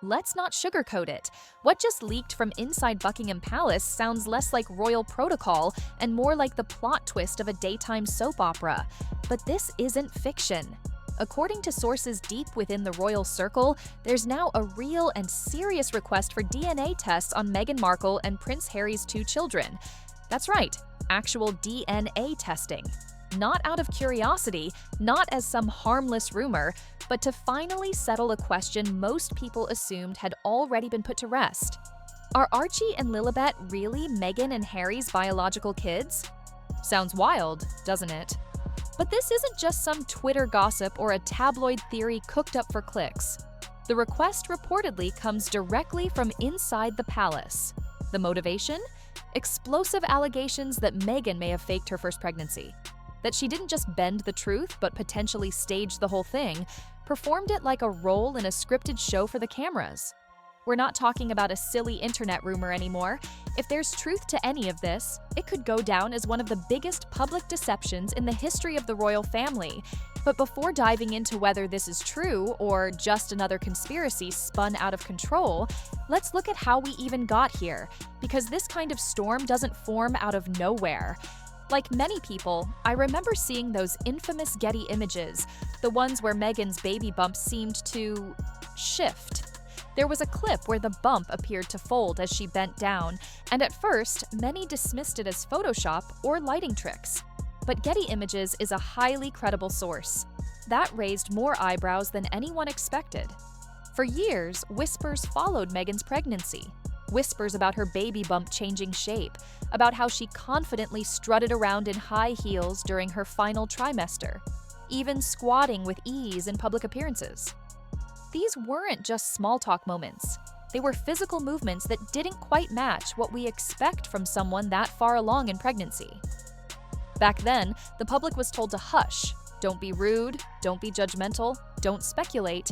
Let's not sugarcoat it. What just leaked from inside Buckingham Palace sounds less like royal protocol and more like the plot twist of a daytime soap opera. But this isn't fiction. According to sources deep within the royal circle, there's now a real and serious request for DNA tests on Meghan Markle and Prince Harry's two children. That's right, actual DNA testing. Not out of curiosity, not as some harmless rumor, but to finally settle a question most people assumed had already been put to rest. Are Archie and Lilibet really Meghan and Harry's biological kids? Sounds wild, doesn't it? But this isn't just some Twitter gossip or a tabloid theory cooked up for clicks. The request reportedly comes directly from inside the palace. The motivation? Explosive allegations that Meghan may have faked her first pregnancy. That she didn't just bend the truth, but potentially staged the whole thing, performed it like a role in a scripted show for the cameras. We're not talking about a silly internet rumor anymore. If there's truth to any of this, it could go down as one of the biggest public deceptions in the history of the royal family. But before diving into whether this is true or just another conspiracy spun out of control, let's look at how we even got here, because this kind of storm doesn't form out of nowhere. Like many people, I remember seeing those infamous Getty images, the ones where Meghan's baby bump seemed to shift. There was a clip where the bump appeared to fold as she bent down, and at first, many dismissed it as Photoshop or lighting tricks. But Getty Images is a highly credible source. That raised more eyebrows than anyone expected. For years, whispers followed Meghan's pregnancy. Whispers about her baby bump changing shape, about how she confidently strutted around in high heels during her final trimester, even squatting with ease in public appearances. These weren't just small talk moments. They were physical movements that didn't quite match what we expect from someone that far along in pregnancy. Back then, the public was told to hush, don't be rude, don't be judgmental, don't speculate,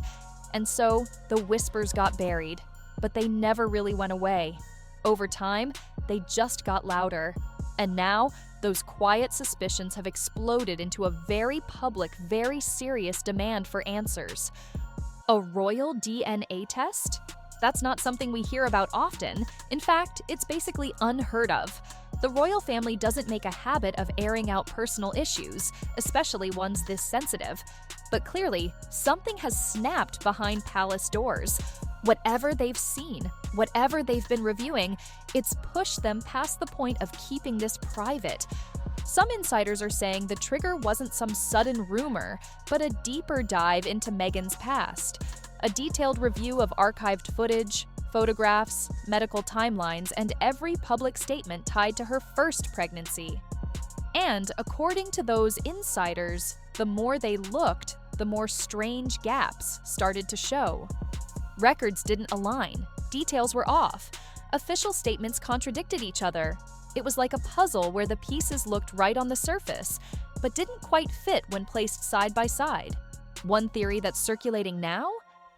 and so the whispers got buried. But they never really went away. Over time, they just got louder. And now, those quiet suspicions have exploded into a very public, very serious demand for answers. A royal DNA test? That's not something we hear about often. In fact, it's basically unheard of. The royal family doesn't make a habit of airing out personal issues, especially ones this sensitive. But clearly, something has snapped behind palace doors. Whatever they've seen, whatever they've been reviewing, it's pushed them past the point of keeping this private. Some insiders are saying the trigger wasn't some sudden rumor, but a deeper dive into Meghan's past. A detailed review of archived footage, photographs, medical timelines, and every public statement tied to her first pregnancy. And according to those insiders, the more they looked, the more strange gaps started to show. Records didn't align, details were off, official statements contradicted each other. It was like a puzzle where the pieces looked right on the surface, but didn't quite fit when placed side by side. One theory that's circulating now?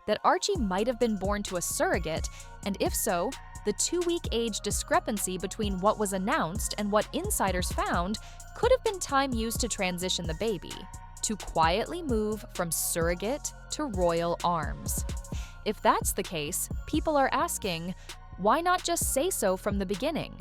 That Archie might have been born to a surrogate, and if so, the 2-week age discrepancy between what was announced and what insiders found could have been time used to transition the baby, to quietly move from surrogate to royal arms. If that's the case, people are asking, why not just say so from the beginning?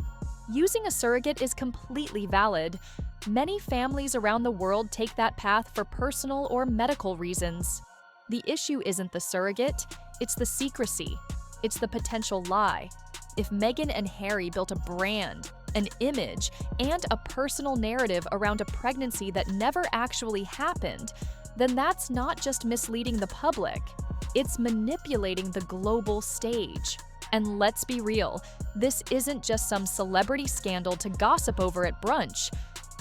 Using a surrogate is completely valid. Many families around the world take that path for personal or medical reasons. The issue isn't the surrogate, it's the secrecy. It's the potential lie. If Meghan and Harry built a brand, an image, and a personal narrative around a pregnancy that never actually happened, then that's not just misleading the public. It's manipulating the global stage. And let's be real, this isn't just some celebrity scandal to gossip over at brunch.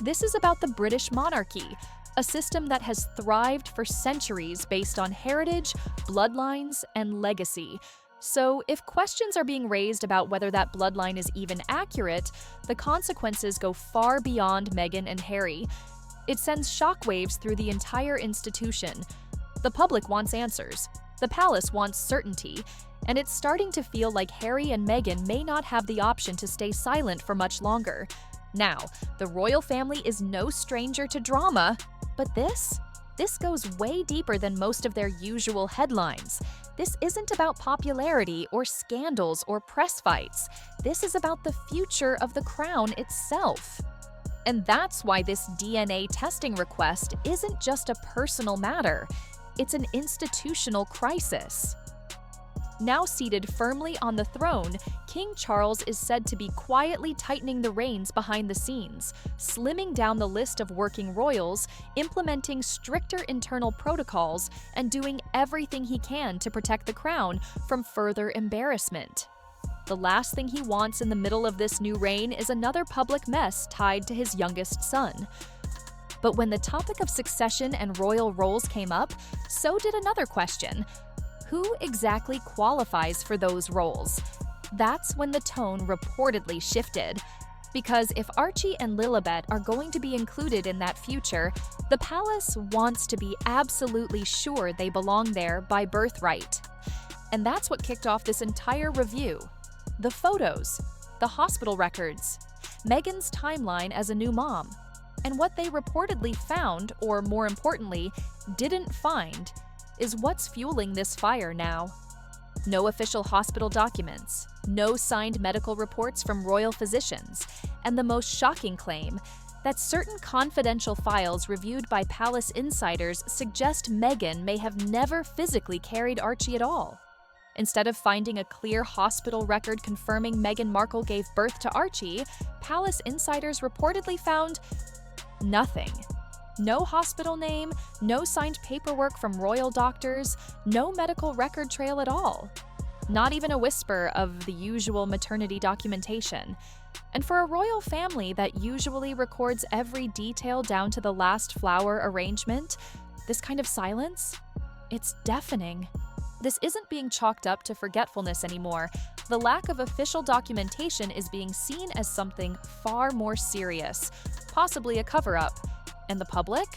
This is about the British monarchy, a system that has thrived for centuries based on heritage, bloodlines, and legacy. So if questions are being raised about whether that bloodline is even accurate, the consequences go far beyond Meghan and Harry. It sends shockwaves through the entire institution. The public wants answers. The palace wants certainty. And it's starting to feel like Harry and Meghan may not have the option to stay silent for much longer. Now, the royal family is no stranger to drama, but this This goes way deeper than most of their usual headlines. This isn't about popularity or scandals or press fights. This is about the future of the crown itself. And that's why this DNA testing request isn't just a personal matter. It's an institutional crisis. Now seated firmly on the throne, King Charles is said to be quietly tightening the reins behind the scenes, slimming down the list of working royals, implementing stricter internal protocols, and doing everything he can to protect the crown from further embarrassment. The last thing he wants in the middle of this new reign is another public mess tied to his youngest son. But when the topic of succession and royal roles came up, so did another question. Who exactly qualifies for those roles? That's when the tone reportedly shifted. Because if Archie and Lilibet are going to be included in that future, the palace wants to be absolutely sure they belong there by birthright. And that's what kicked off this entire review. The photos, the hospital records, Meghan's timeline as a new mom, and what they reportedly found, or more importantly, didn't find, is what's fueling this fire now. No official hospital documents, no signed medical reports from royal physicians, and the most shocking claim that certain confidential files reviewed by palace insiders suggest Meghan may have never physically carried Archie at all. Instead of finding a clear hospital record confirming Meghan Markle gave birth to Archie, palace insiders reportedly found nothing. No hospital name, no signed paperwork from royal doctors, no medical record trail at all. Not even a whisper of the usual maternity documentation. And for a royal family that usually records every detail down to the last flower arrangement, this kind of silence? It's deafening. This isn't being chalked up to forgetfulness anymore. The lack of official documentation is being seen as something far more serious, possibly a cover-up. And the public?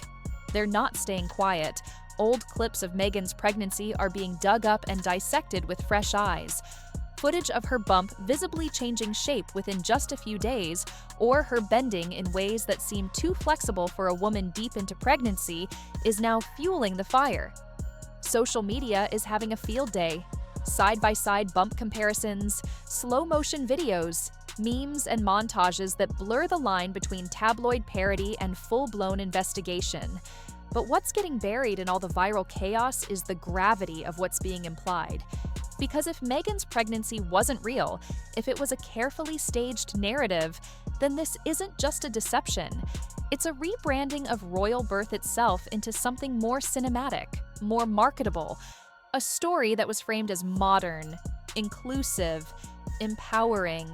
They're not staying quiet. Old clips of Meghan's pregnancy are being dug up and dissected with fresh eyes. Footage of her bump visibly changing shape within just a few days, or her bending in ways that seem too flexible for a woman deep into pregnancy, is now fueling the fire. Social media is having a field day. Side-by-side bump comparisons, slow-motion videos, memes and montages that blur the line between tabloid parody and full-blown investigation. But what's getting buried in all the viral chaos is the gravity of what's being implied. Because if Meghan's pregnancy wasn't real, if it was a carefully staged narrative, then this isn't just a deception. It's a rebranding of royal birth itself into something more cinematic, more marketable, a story that was framed as modern, inclusive, empowering,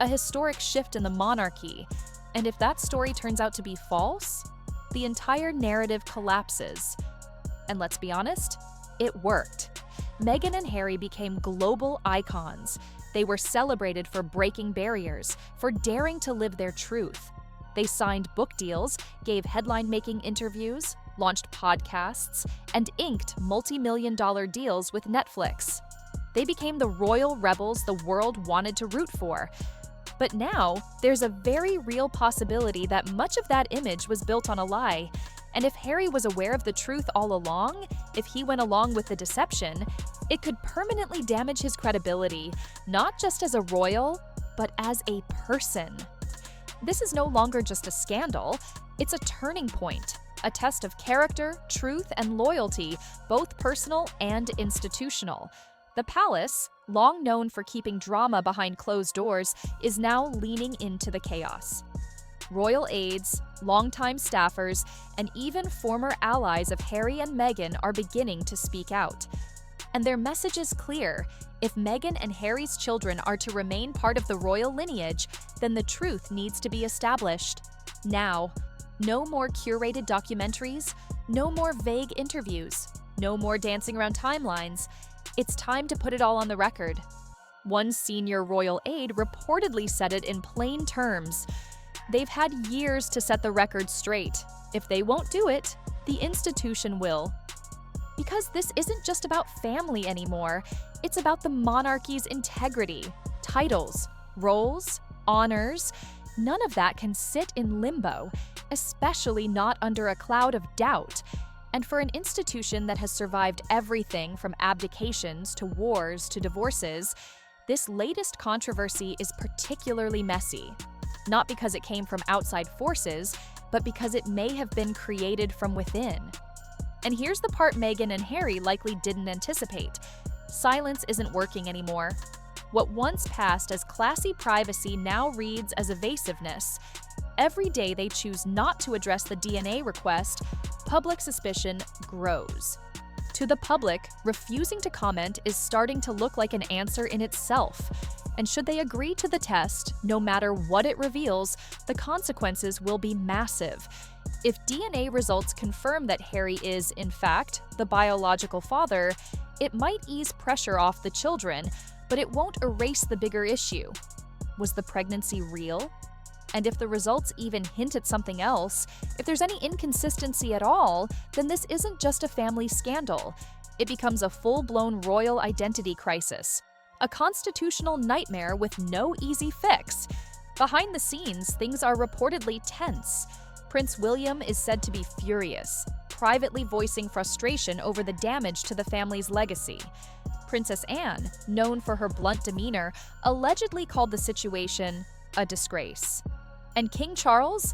a historic shift in the monarchy. And if that story turns out to be false, the entire narrative collapses. And let's be honest, it worked. Meghan and Harry became global icons. They were celebrated for breaking barriers, for daring to live their truth. They signed book deals, gave headline-making interviews, launched podcasts, and inked multi-million-dollar deals with Netflix. They became the royal rebels the world wanted to root for. But now, there's a very real possibility that much of that image was built on a lie. And if Harry was aware of the truth all along, if he went along with the deception, it could permanently damage his credibility, not just as a royal, but as a person. This is no longer just a scandal, it's a turning point, a test of character, truth, and loyalty, both personal and institutional. The palace, long known for keeping drama behind closed doors, is now leaning into the chaos. Royal aides, longtime staffers, and even former allies of Harry and Meghan are beginning to speak out. And their message is clear. If Meghan and Harry's children are to remain part of the royal lineage, then the truth needs to be established. Now. No more curated documentaries, no more vague interviews, no more dancing around timelines. It's time to put it all on the record. One senior royal aide reportedly said it in plain terms. They've had years to set the record straight. If they won't do it, the institution will. Because this isn't just about family anymore, it's about the monarchy's integrity, titles, roles, honors. None of that can sit in limbo, especially not under a cloud of doubt. And for an institution that has survived everything from abdications to wars to divorces, this latest controversy is particularly messy. Not because it came from outside forces, but because it may have been created from within. And here's the part Meghan and Harry likely didn't anticipate. Silence isn't working anymore. What once passed as classy privacy now reads as evasiveness. Every day they choose not to address the DNA request, public suspicion grows. To the public, refusing to comment is starting to look like an answer in itself. And should they agree to the test, no matter what it reveals, the consequences will be massive. If DNA results confirm that Harry is, in fact, the biological father, it might ease pressure off the children, but it won't erase the bigger issue. Was the pregnancy real? And if the results even hint at something else, if there's any inconsistency at all, then this isn't just a family scandal. It becomes a full-blown royal identity crisis. A constitutional nightmare with no easy fix. Behind the scenes, things are reportedly tense. Prince William is said to be furious, privately voicing frustration over the damage to the family's legacy. Princess Anne, known for her blunt demeanor, allegedly called the situation a disgrace. And King Charles?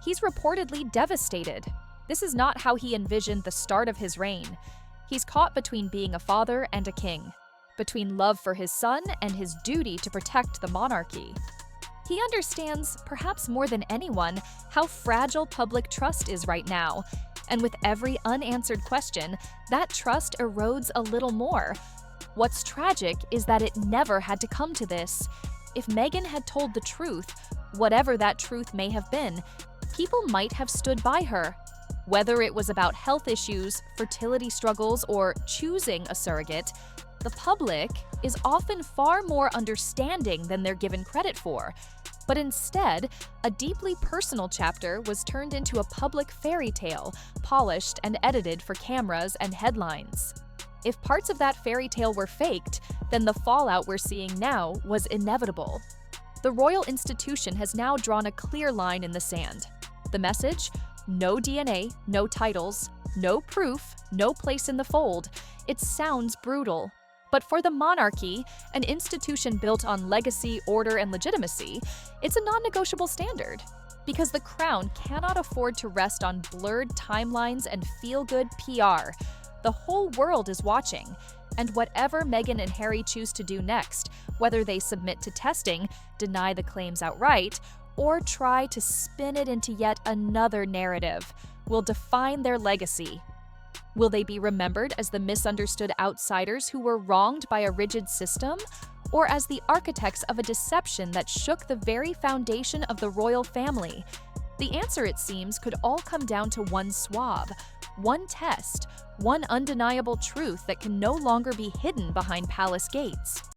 He's reportedly devastated. This is not how he envisioned the start of his reign. He's caught between being a father and a king, between love for his son and his duty to protect the monarchy. He understands, perhaps more than anyone, how fragile public trust is right now. And with every unanswered question, that trust erodes a little more. What's tragic is that it never had to come to this. If Meghan had told the truth, whatever that truth may have been, people might have stood by her. Whether it was about health issues, fertility struggles, or choosing a surrogate, the public is often far more understanding than they're given credit for. But instead, a deeply personal chapter was turned into a public fairy tale, polished and edited for cameras and headlines. If parts of that fairy tale were faked, then the fallout we're seeing now was inevitable. The royal institution has now drawn a clear line in the sand. The message? No DNA, no titles, no proof, no place in the fold. It sounds brutal. But for the monarchy, an institution built on legacy, order, and legitimacy, it's a non-negotiable standard. Because the crown cannot afford to rest on blurred timelines and feel-good PR. The whole world is watching. And whatever Meghan and Harry choose to do next, whether they submit to testing, deny the claims outright, or try to spin it into yet another narrative, will define their legacy. Will they be remembered as the misunderstood outsiders who were wronged by a rigid system, or as the architects of a deception that shook the very foundation of the royal family? The answer, it seems, could all come down to one swab, one test, one undeniable truth that can no longer be hidden behind palace gates.